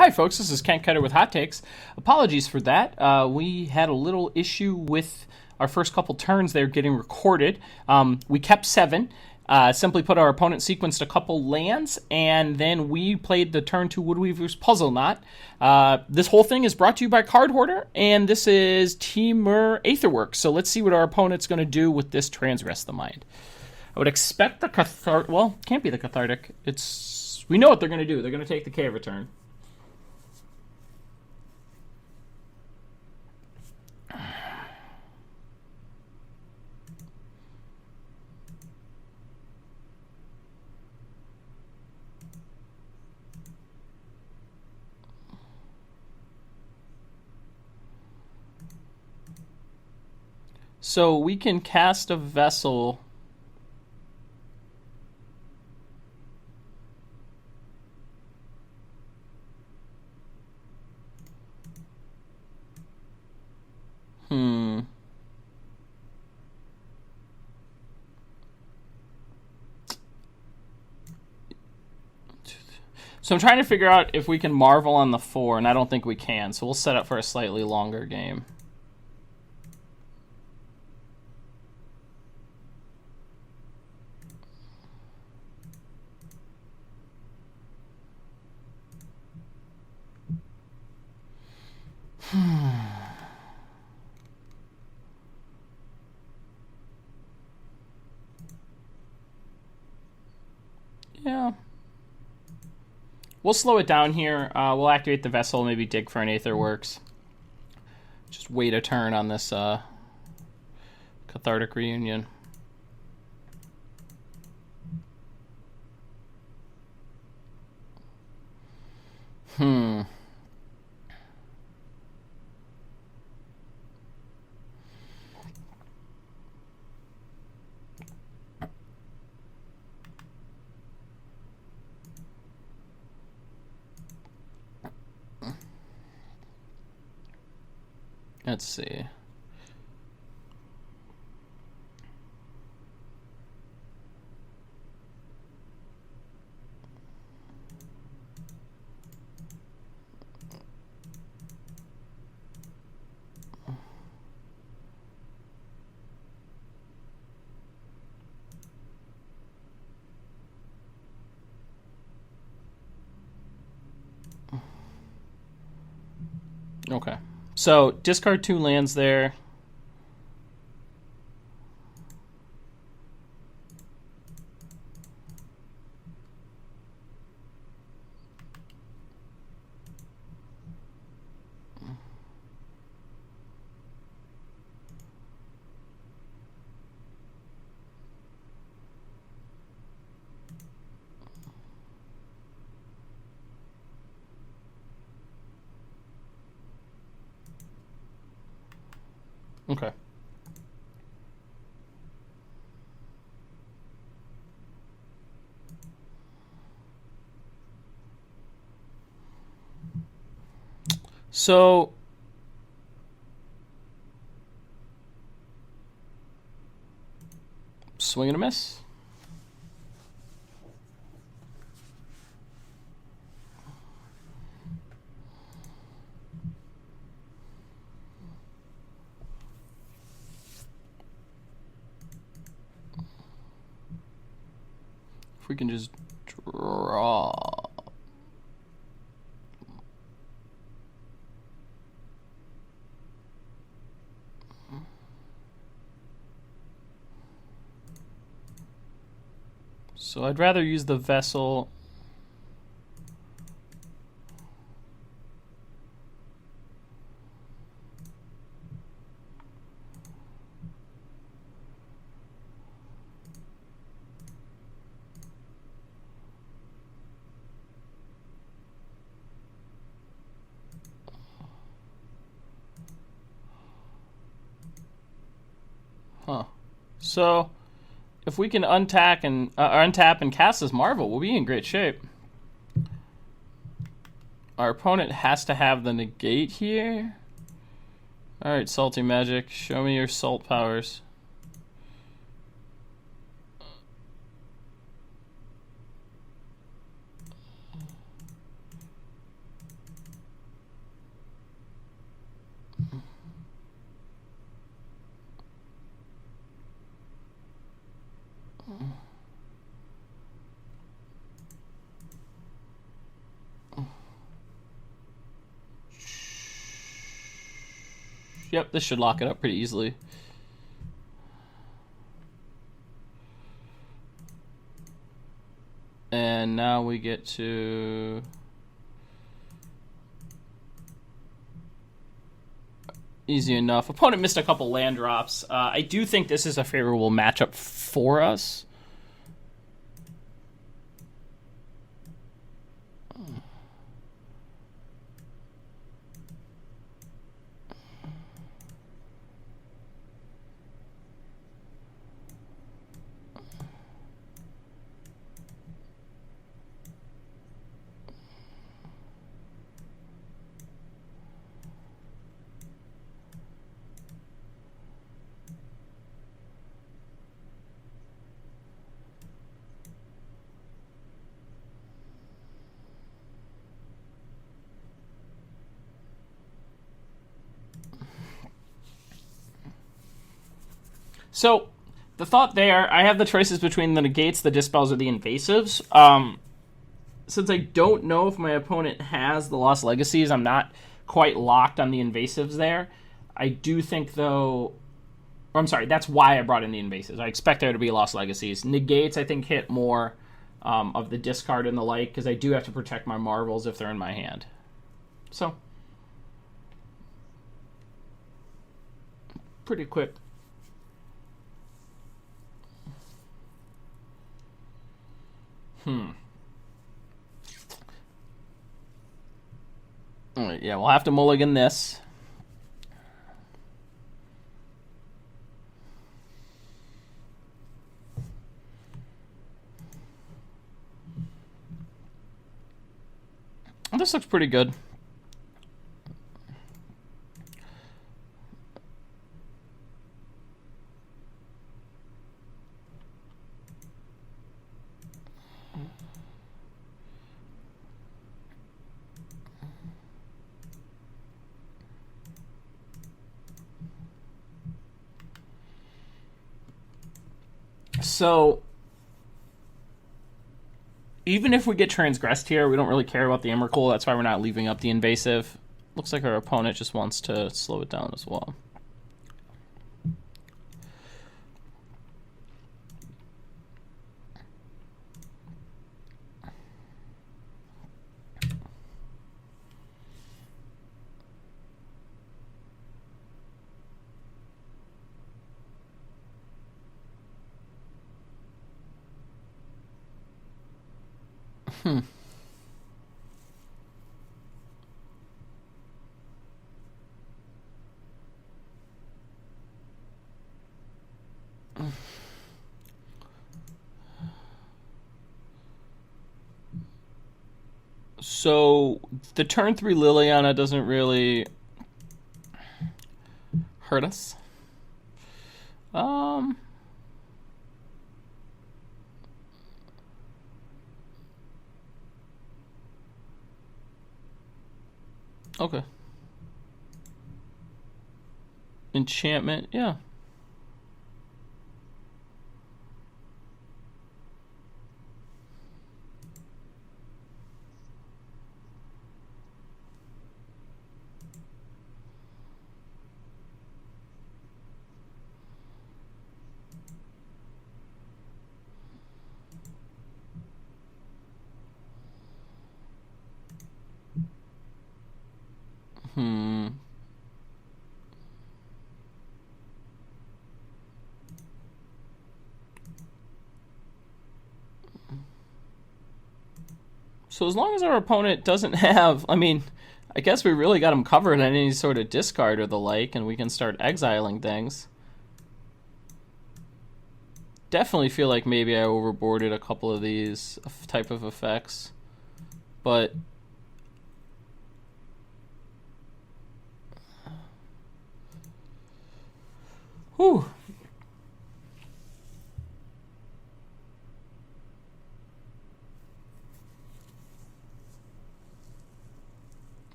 Hi, folks. This is Ken Ketter with Hot Takes. Apologies for that. We had a little issue with our first couple turns there getting recorded. We kept 7. Simply put, our opponent sequenced a couple lands, and then we played the turn 2 Woodweaver's Puzzle Knot. This whole thing is brought to you by Cardhoarder, and this is Temur Aetherworks. So let's see what our opponent's going to do with this Transgress the Mind. I would expect the Cathartic... Well, can't be the Cathartic. We know what they're going to do. They're going to take the Cave Return. So we can cast a vessel. So I'm trying to figure out if we can Marvel on the 4, and I don't think we can. So we'll set up for a slightly longer game. Yeah. We'll slow it down here. We'll activate the vessel, maybe dig for an Aetherworks. Just wait a turn on this Cathartic Reunion. Let's see. Okay. So discard 2 lands there. Okay. So swing and a miss. If we can just draw. So I'd rather use the vessel. So if we can untap and cast this Marvel, we'll be in great shape. Our opponent has to have the negate here. Alright, Salty Magic, show me your salt powers. Yep, this should lock it up pretty easily. And now we get to... Easy enough. Opponent missed a couple land drops. I do think this is a favorable matchup for us. So, the thought there, I have the choices between the negates, the dispels, or the invasives. Since I don't know if my opponent has the Lost Legacies, I'm not quite locked on the invasives there. I do think, though... Or I'm sorry, that's why I brought in the invasives. I expect there to be Lost Legacies. Negates, I think, hit more of the discard and the like, because I do have to protect my Marvels if they're in my hand. So, pretty quick. Alright, yeah, we'll have to mulligan this. This looks pretty good. So, even if we get transgressed here, we don't really care about the Emrakul. That's why we're not leaving up the invasive. Looks like our opponent just wants to slow it down as well. So, the turn 3 Liliana doesn't really hurt us. Okay. Enchantment, yeah. So as long as our opponent doesn't have, I mean, I guess we really got him covered on any sort of discard or the like, and we can start exiling things. Definitely feel like maybe I overboarded a couple of these type of effects, but whew.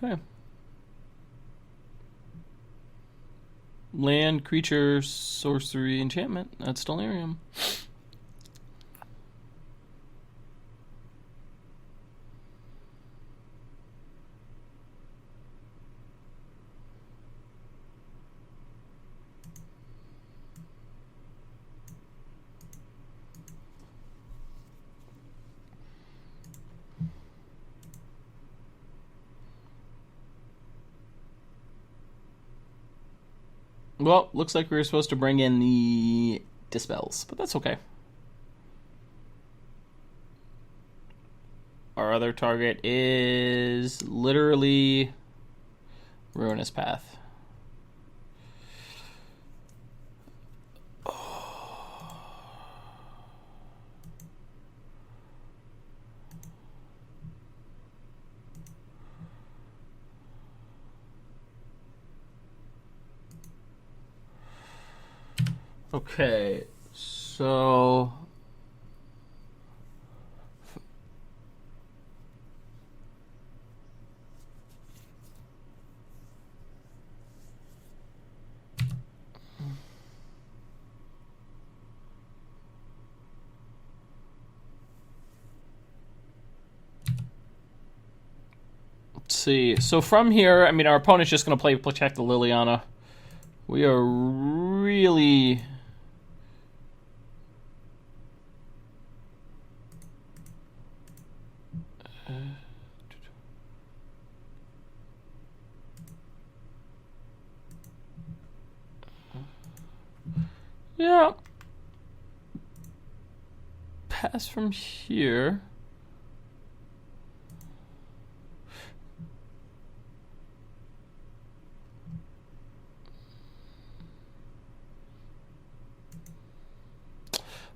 Okay. Land, creature, sorcery, enchantment. That's Delirium. Well, looks like we were supposed to bring in the Dispels, but that's okay. Our other target is literally Ruinous Path. Okay, so let's see. So from here, I mean, our opponent's just going to play Protect the Liliana. We are really... yeah. Pass from here.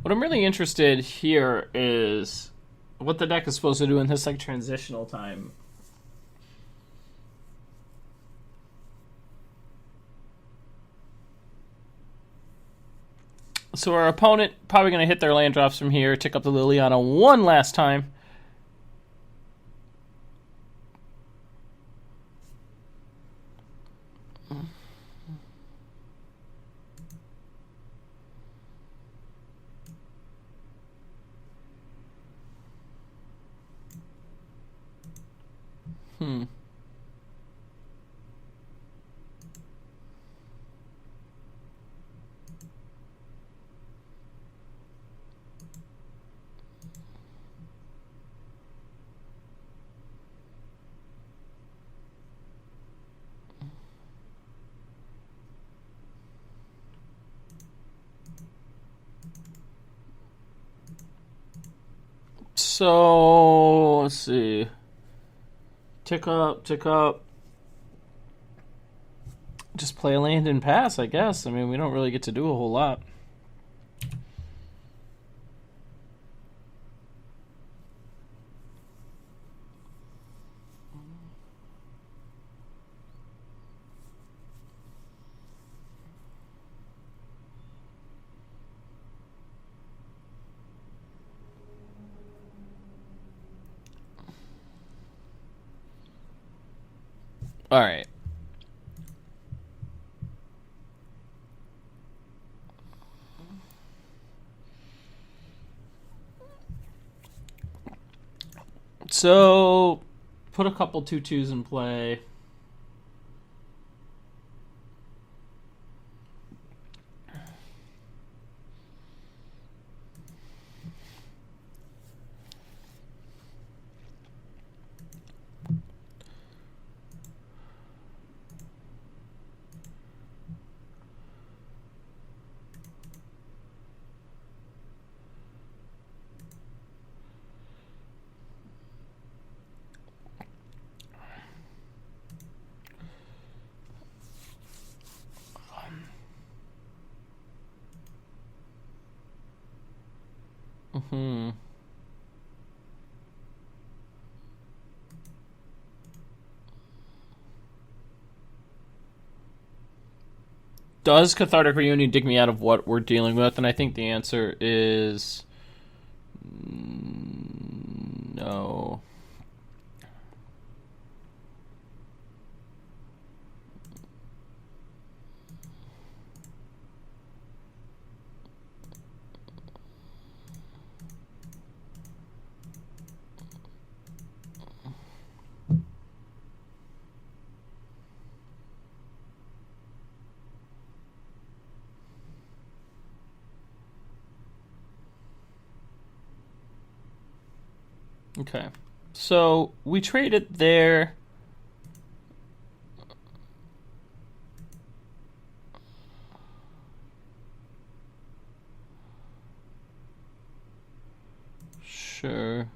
What I'm really interested here is what the deck is supposed to do in this like transitional time. So our opponent probably going to hit their land drops from here, tick up the Liliana one last time. So, let's see. Tick up, tick up. Just play a land and pass, I guess. I mean, we don't really get to do a whole lot. All right. So, put a couple 2/2s in play. Does Cathartic Reunion dig me out of what we're dealing with? And I think the answer is no. Okay, so we traded there. Sure.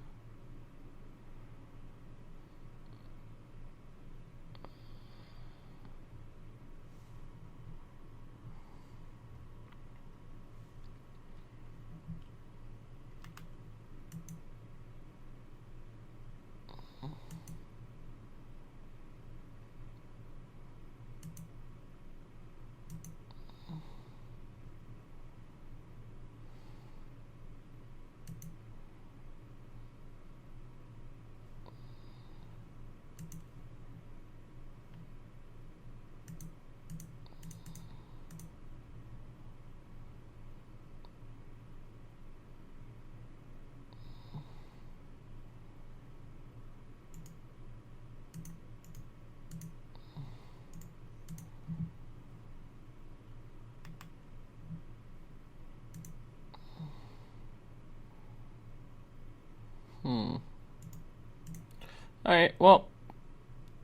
Alright, well,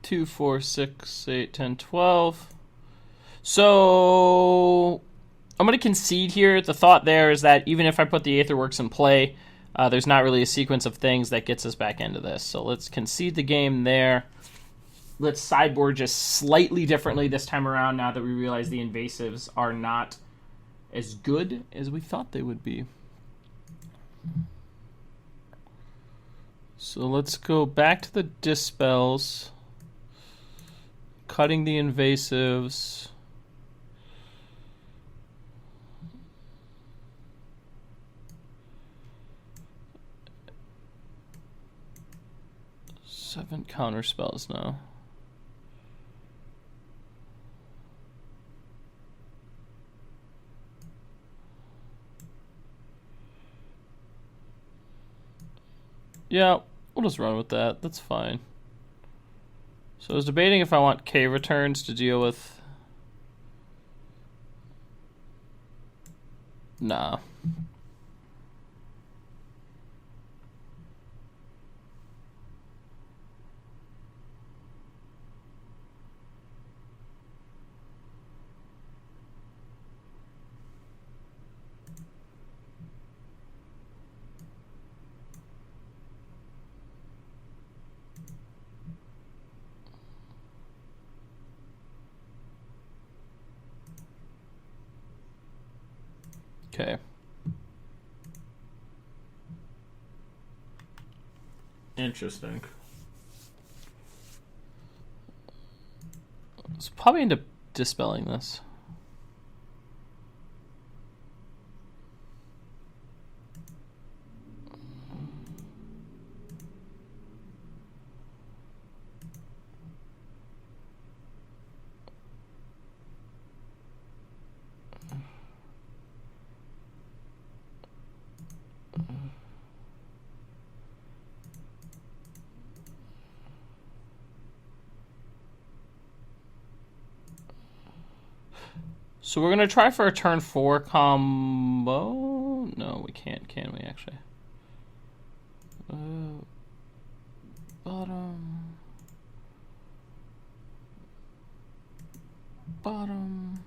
2, 4, 6, 8, 10, 12. So I'm going to concede here. The thought there is that even if I put the Aetherworks in play, there's not really a sequence of things that gets us back into this. So let's concede the game there. Let's sideboard just slightly differently this time around now that we realize the invasives are not as good as we thought they would be. So let's go back to the dispels, cutting the invasives. Seven counter spells now. Yeah, we'll just run with that. That's fine. So I was debating if I want K returns to deal with... Nah. Okay. Interesting. Let's probably end up dispelling this. So we're going to try for a turn 4 combo. No, we can't, can we, actually? Bottom. Bottom.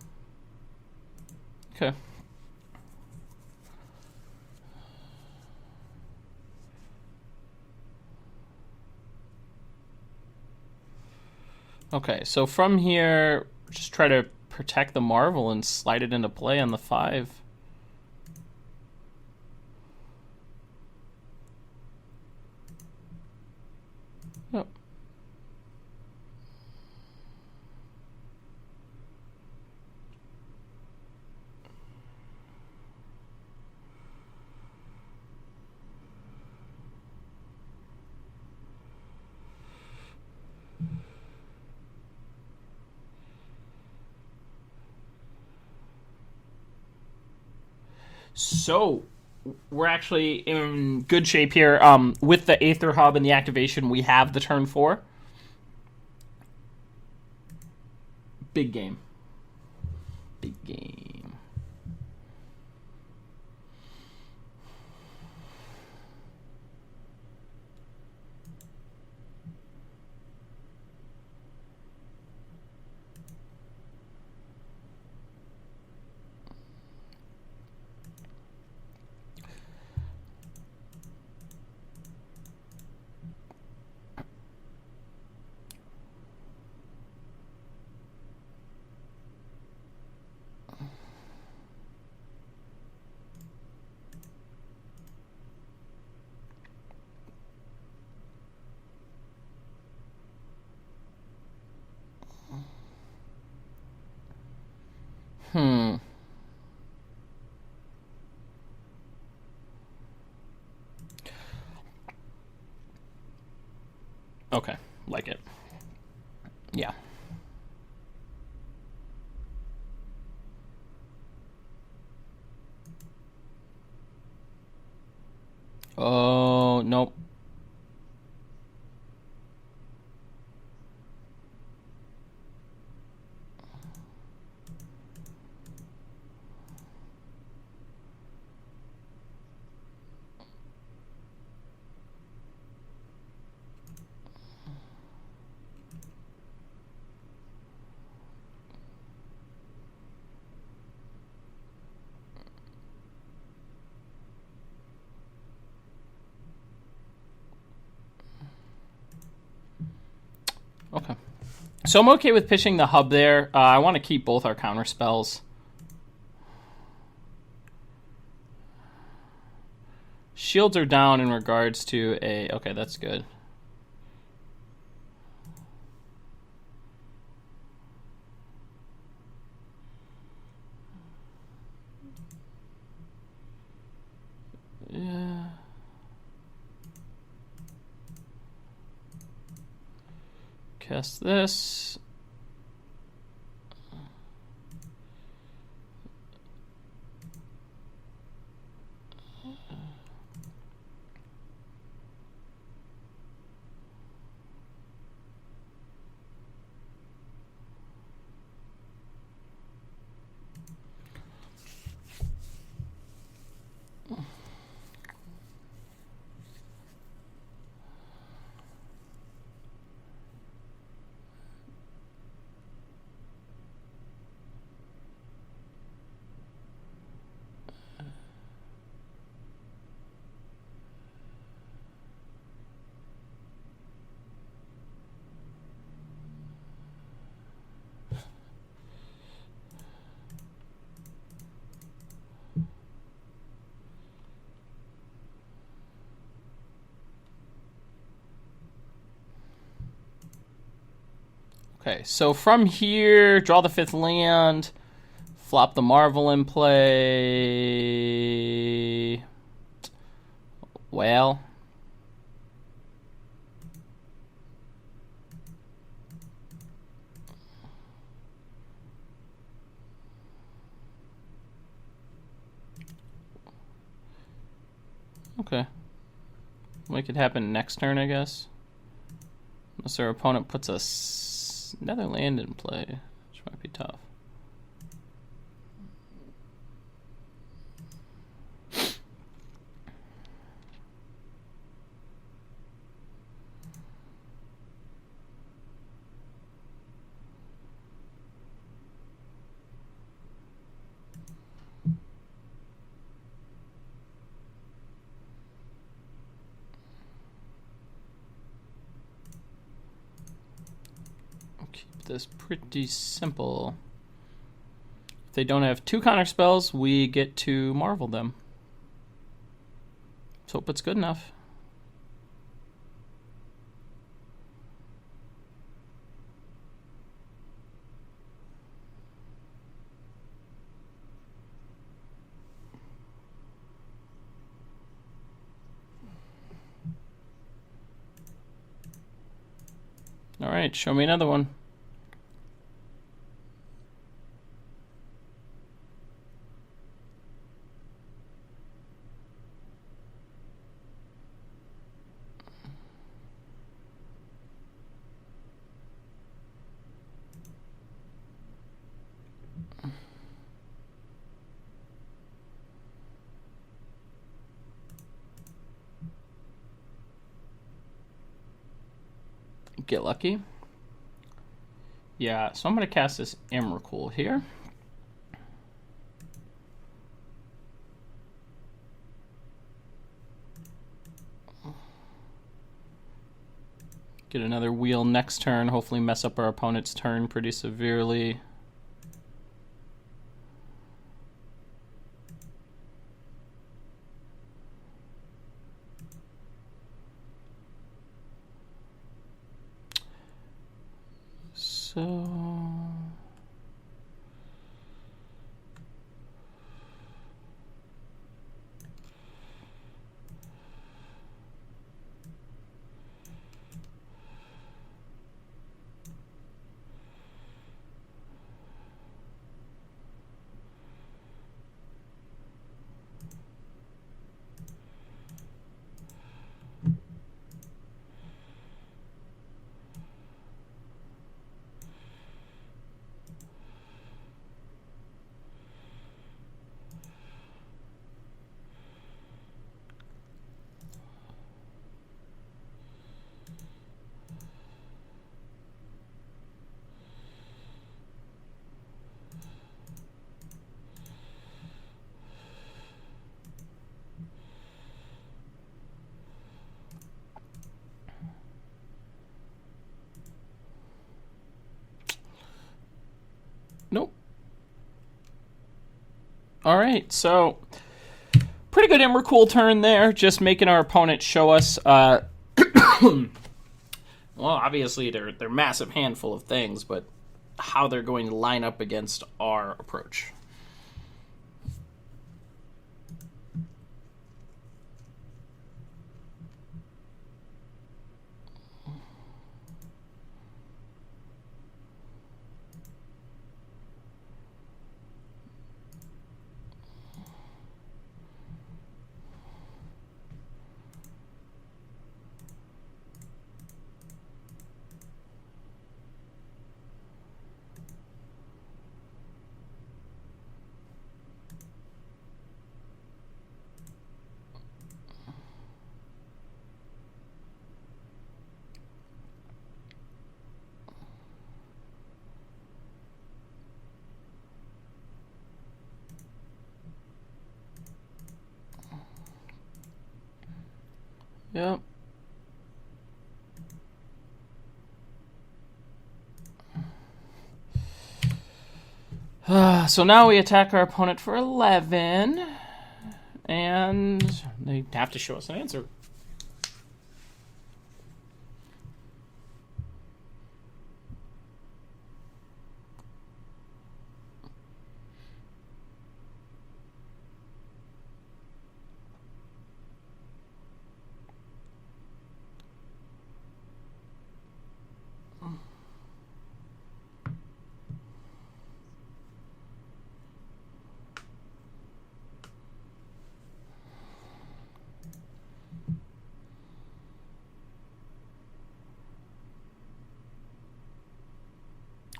Okay. Okay, so from here, just try to protect the Marvel and slide it into play on the 5. Yep. So we're actually in good shape here. With the Aether Hub and the activation, we have the turn 4. Big game. Big game. Okay, like it. Yeah. Oh, nope. Okay. So I'm okay with pitching the hub there. I want to keep both our counter spells. Shields are down in regards to a... Okay, that's good. Yeah. Cast this. Okay, so from here, draw the 5th land, flop the Marvel in play. Well, okay. Make it happen next turn, I guess. Unless our opponent puts another land in play, which might be tough. Keep this pretty simple. If they don't have 2 counter spells, we get to Marvel them. Let's hope it's good enough. All right, show me another one. Get lucky. Yeah, so I'm going to cast this Emrakul here. Get another wheel next turn, hopefully mess up our opponent's turn pretty severely. So All right, so pretty good Emrakul turn there, just making our opponent show us. Well, obviously they're massive handful of things, but how they're going to line up against our approach. Yep. So now we attack our opponent for 11, and they have to show us an answer.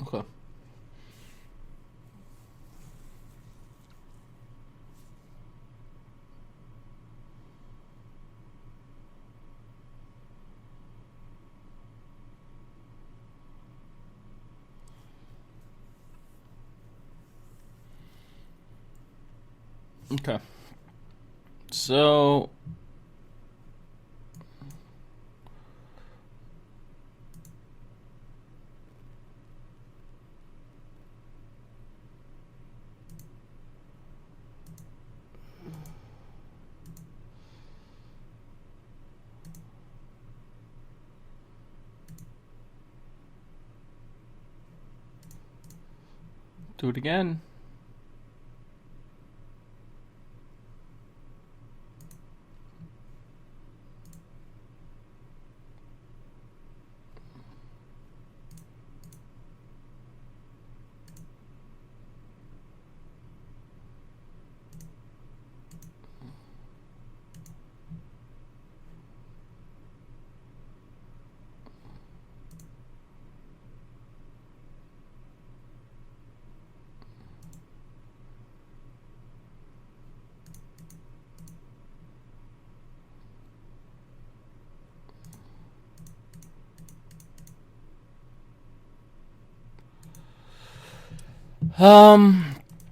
Okay. Okay. So do it again.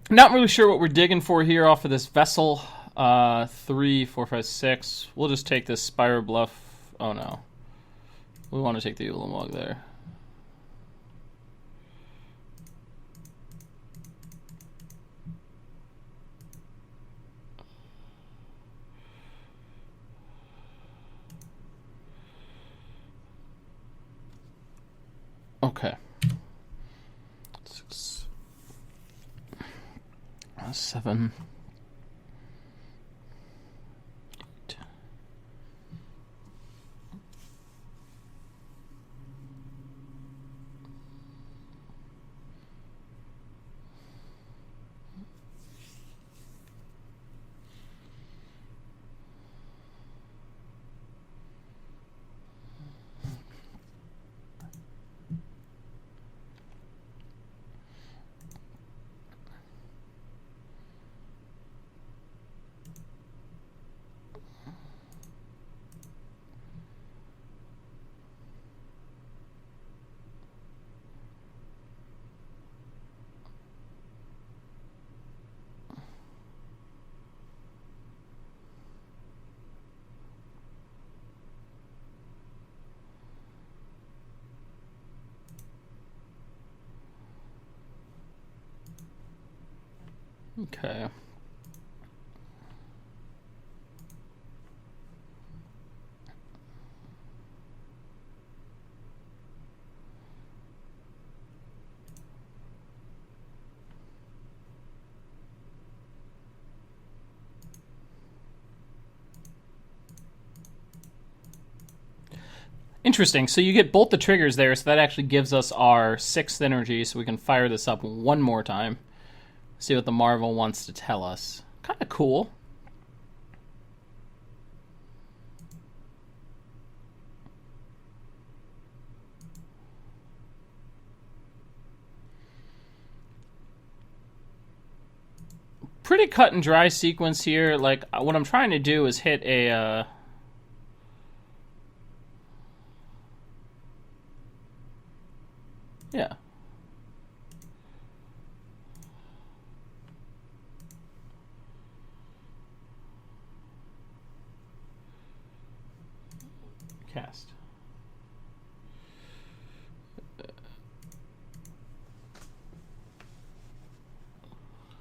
Not really sure what we're digging for here off of this vessel. 3, 4, 5, 6. We'll just take this Spire Bluff. Oh no. We want to take the Ulamog there. Okay. 6, 7. 8. Okay. Interesting. So you get both the triggers there, so that actually gives us our 6th energy, so we can fire this up one more time. See what the Marvel wants to tell us. Kind of cool. Pretty cut and dry sequence here. Like, what I'm trying to do is hit a... yeah. Cast.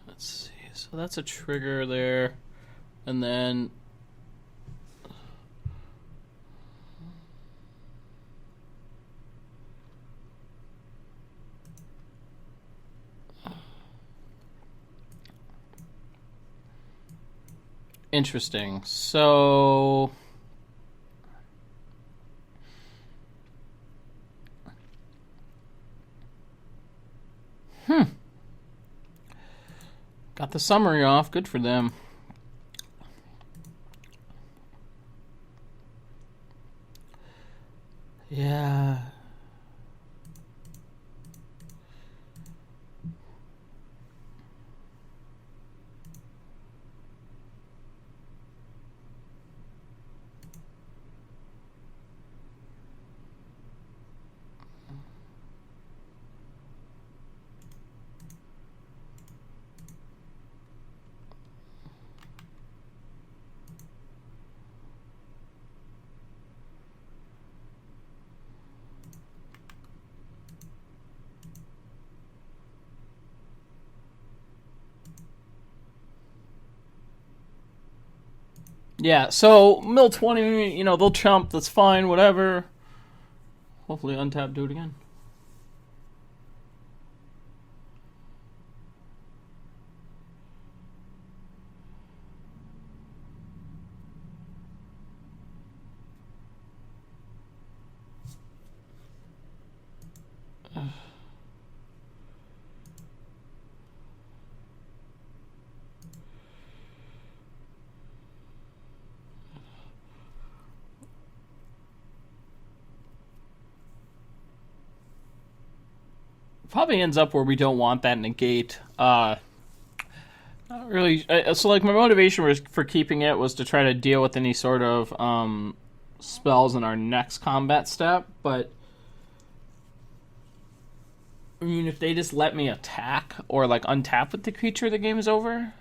Let's see. So that's a trigger there. And then... interesting. So... got the summary off. Good for them. Yeah. Yeah, so mill 20, you know, they'll chump, that's fine, whatever. Hopefully untap, do it again. Probably ends up where we don't want that negate. Not really. So, like, my motivation was for keeping it was to try to deal with any sort of spells in our next combat step. But I mean, if they just let me attack or like untap with the creature, the game is over.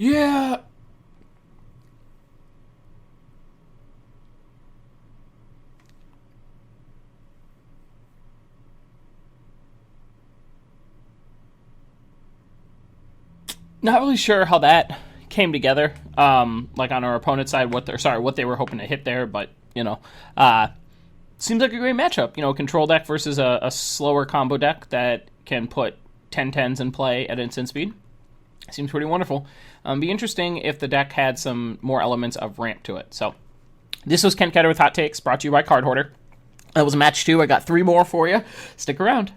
Yeah. Not really sure how that came together. Like on our opponent's side, what they were hoping to hit there, but you know, seems like a great matchup. You know, control deck versus a slower combo deck that can put 10/10s in play at instant speed. Seems pretty wonderful. Be interesting if the deck had some more elements of ramp to it. So, this was Ketter with Hot Takes, brought to you by Cardhoarder. That was match 2. I got 3 more for you. Stick around.